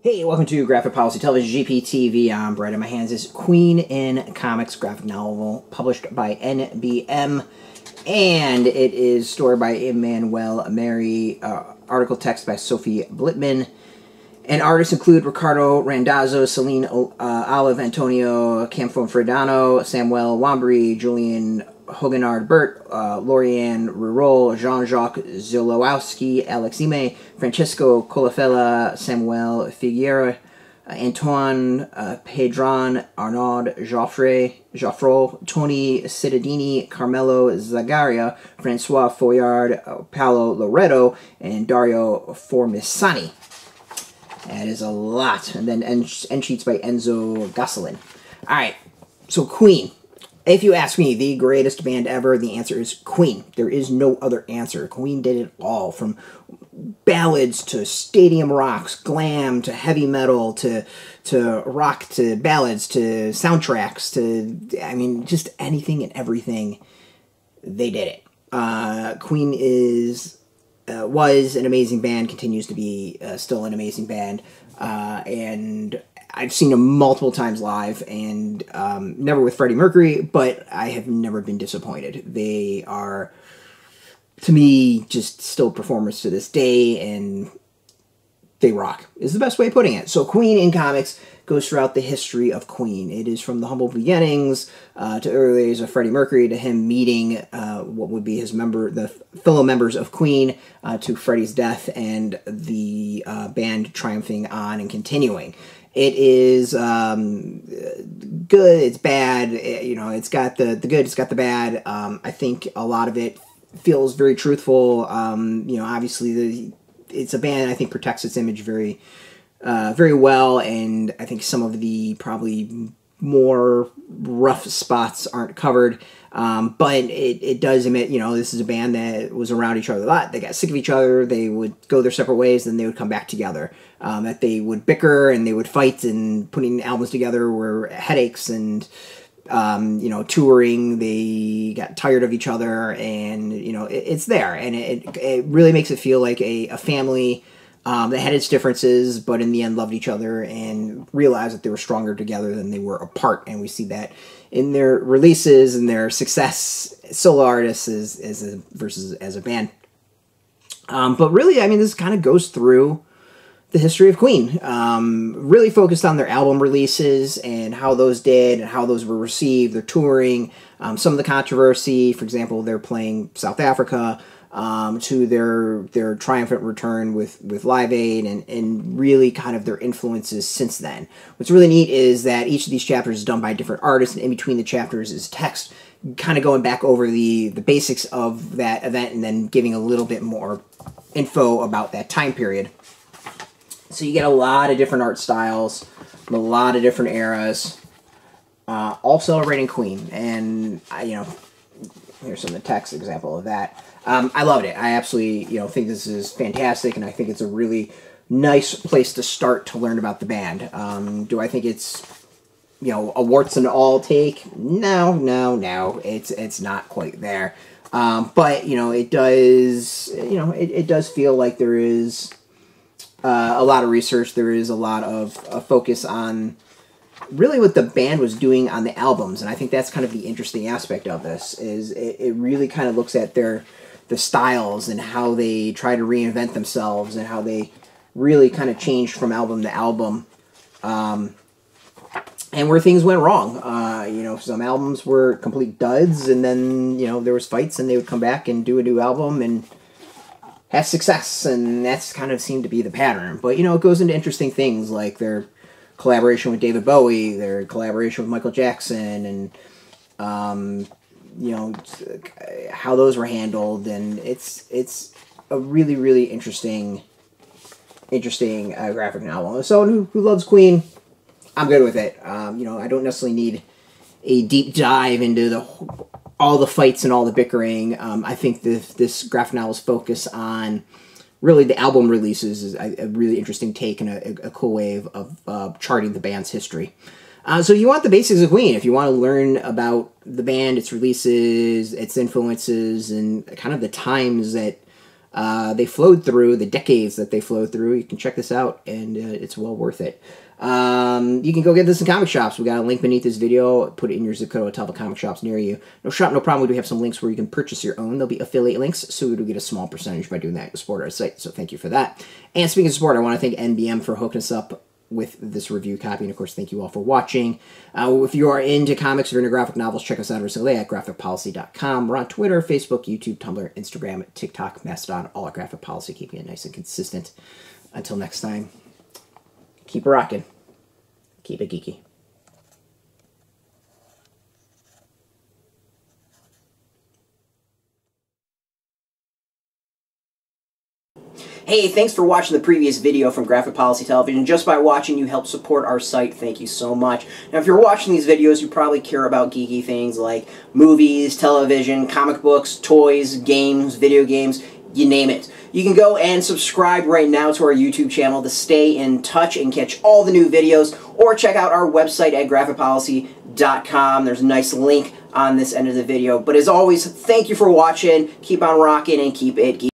Hey, welcome to Graphic Policy Television, GPTV. I'm Brett. In my hands is Queen in Comics graphic novel published by NBM, and it is story by Emmanuel, Mary, article text by Sophie Blitman, and artists include Roccardo, Randazzo, Celine, Olive, Antonio, Campofredano, Samuel, Wambre, Julien, Hugonnard-Bert, Laurian, Rerolle, Jean-Jacques, Dzialowski, Alex-Ime, Francesco, Colafella, Samuel, Figuiere, Antoine, Pedron, Arnaud, Jouffroy, Tony Cittadini, Carmelo Zagaria, Francois Foyard, Paolo Loretto, and Dario Formisani. That is a lot. And then Endsheets by Enzo Gosselin. Alright, so Queen. If you ask me, the greatest band ever, the answer is Queen. There is no other answer. Queen did it all, from ballads to stadium rocks, glam to heavy metal to rock to ballads to soundtracks to, I mean, just anything and everything. They did it. Queen was an amazing band, continues to be still an amazing band, and I've seen them multiple times live, and never with Freddie Mercury, but I have never been disappointed. They are, to me, just still performers to this day, and they rock, is the best way of putting it. So Queen in comics goes throughout the history of Queen. It is from the humble beginnings to early days of Freddie Mercury, to him meeting what would be the fellow members of Queen, to Freddie's death, and the band triumphing on and continuing. It is good, it's bad, it's got the good, it's got the bad. I think a lot of it feels very truthful. Obviously it's a band I think protects its image very well, and I think some of the probably more rough spots aren't covered. But it does admit, this is a band that was around each other a lot. They got sick of each other. They would go their separate ways, then they would come back together. That they would bicker and they would fight, and putting albums together were headaches, and, touring, they got tired of each other, and, it's there. And it really makes it feel like a family that had its differences, but in the end loved each other and realized that they were stronger together than they were apart. And we see that in their releases and their success, solo artists versus as a band. But really, I mean, this kind of goes through the history of Queen. Really focused on their album releases and how those did and how those were received, their touring, some of the controversy. For example, they're playing South Africa, to their triumphant return with Live Aid, and really kind of their influences since then. What's really neat is that each of these chapters is done by different artists, and in between the chapters is text, kind of going back over the basics of that event, and then giving a little bit more info about that time period. So you get a lot of different art styles, a lot of different eras, all celebrating Queen. And, here's some of the text example of that. I loved it. I absolutely, think this is fantastic, and I think it's a really nice place to start to learn about the band. Do I think it's, a warts and all take? No. It's not quite there. But, it does, it does feel like there is a lot of research. There is a lot of focus on really what the band was doing on the albums, and I think that's kind of the interesting aspect of this, is it really kind of looks at the styles and how they try to reinvent themselves and how they really kind of changed from album to album, and where things went wrong. Some albums were complete duds, and then, there was fights, and they would come back and do a new album and have success, and that's kind of seemed to be the pattern. But, it goes into interesting things like their collaboration with David Bowie, their collaboration with Michael Jackson, and how those were handled, and it's a really, really interesting graphic novel. As someone who loves Queen, I'm good with it. I don't necessarily need a deep dive into all the fights and all the bickering. I think this graphic novel's focus on really the album releases is a really interesting take and a cool way of charting the band's history. So you want the basics of Queen. If you want to learn about the band, its releases, its influences, and kind of the times that they flowed through, the decades that they flowed through. You can check this out, and it's well worth it. You can go get this in comic shops. We got a link beneath this video. Put it in your zip code. Tell the comic shops near you. No shop, no problem. We do have some links where you can purchase your own. There'll be affiliate links, so we do get a small percentage by doing that to support our site. So thank you for that. And speaking of support, I want to thank NBM for hooking us up with this review copy. And of course, thank you all for watching. If you are into comics, if you're into graphic novels, check us out every single day at graphicpolicy.com. We're on Twitter, Facebook, YouTube, Tumblr, Instagram, TikTok, Mastodon, all at Graphic Policy, keeping it nice and consistent. Until next time, keep rocking. Keep it geeky. Hey, thanks for watching the previous video from Graphic Policy Television. Just by watching, you help support our site. Thank you so much. Now, if you're watching these videos, you probably care about geeky things like movies, television, comic books, toys, games, video games, you name it. You can go and subscribe right now to our YouTube channel to stay in touch and catch all the new videos, or check out our website at graphicpolicy.com. There's a nice link on this end of the video. But as always, thank you for watching. Keep on rocking and keep it geeky.